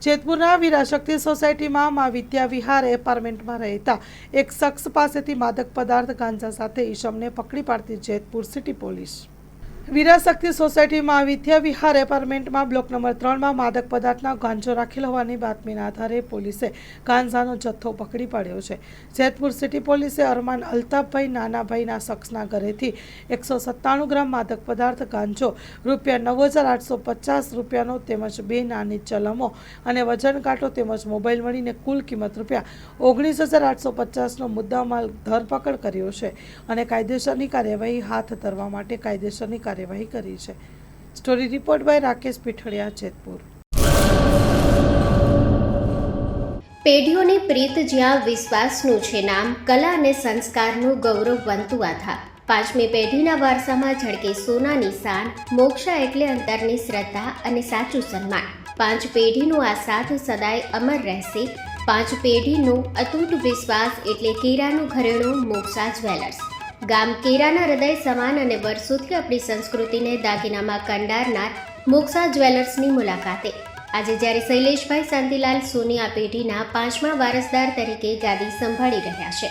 જેતપુરના વીરાશક્તિ સોસાયટીમાં મા વિદ્યા વિહાર એપાર્ટમેન્ટમાં રહેતા એક શખ્સ પાસેથી માદક પદાર્થ ગાંજા સાથે ઈસમને પકડી પાડતી જેતપુર સિટી પોલીસ। વીરાશક્તિ સોસાયટીમાં વિદ્યા વિહાર એપાર્ટમેન્ટમાં બ્લોક નંબર 3માં માદક પદાર્થના ગાંજો રાખેલ હોવાની બાતમીના આધારે પોલીસે ગાંજાનો જથ્થો પકડી પાડ્યો છે। જેતપુર સિટી પોલીસે અરમાન અલ્તાફભાઈ નાનાભાઈના શખ્સના ઘરેથી 197 ગ્રામ માદક પદાર્થ ગાંજો ₹9,850 રૂપિયાનો તેમજ 2 નાની ચલમો અને વજન કાંટો તેમજ મોબાઈલ મળીને કુલ કિંમત ₹19,850નો મુદ્દામાલ ધરપકડ કર્યો છે અને કાયદેસરની કાર્યવાહી હાથ ધરવા માટે કાયદેસરની કાર્યવાહી કરી છે। Story report by Rakesh Pithadiya, Jetpur. પેઢીઓની પ્રીત જ્યાં વિશ્વાસનું છે નામ, કલા અને સંસ્કારનું ગૌરવ બનતું આધાર। 5મી પેઢીના વારસામાં ઝળકે સોનાની શાન, મોક્ષા એટલે અંતરની શ્રદ્ધા અને સાચું સન્માન। 5 પેઢીનું આ સાથ સદાય અમર રહેશે। 5 પેઢીનું અતૂટ વિશ્વાસ એટલે કેરાનું ઘરેણું મોક્ષા જ્વેલર્સ। ગામ કેરાના હૃદય સમાન અને વર્ષોથી આપણી સંસ્કૃતિને દાગીનામાં કંડારનાર મોક્ષા જ્વેલર્સની મુલાકાતે આજે જ્યારે શૈલેષભાઈ શાંતિલાલ સોની આ પેઢીના 5મા વારસદાર તરીકે ગાદી સંભાળી રહ્યા છે,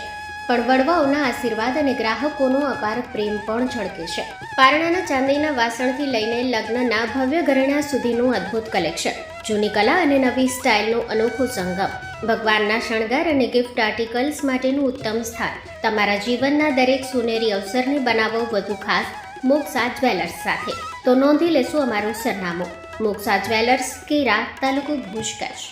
પણ વડવાઓના આશીર્વાદ અને ગ્રાહકોનો અપાર પ્રેમ પણ ઝળકે છે। પારણાના ચાંદીના વાસણથી લઈને લગ્નના ભવ્ય ઘરેણા સુધીનું અદ્ભુત કલેક્શન, જૂની કલા અને નવી સ્ટાઇલનો અનોખો સંગમ, ભગવાનના શણગાર અને ગિફ્ટ આર્ટિકલ્સ માટેનું ઉત્તમ સ્થાન। તમારા જીવનના દરેક સોનેરી અવસરને બનાવો વધુ ખાસ મોક્ષા જ્વેલર્સ સાથે। તો નોંધી લેશો અમારું સરનામું: મોક્ષા જ્વેલર્સ, કેરા, તાલુકો ભુજ, કચ્છ।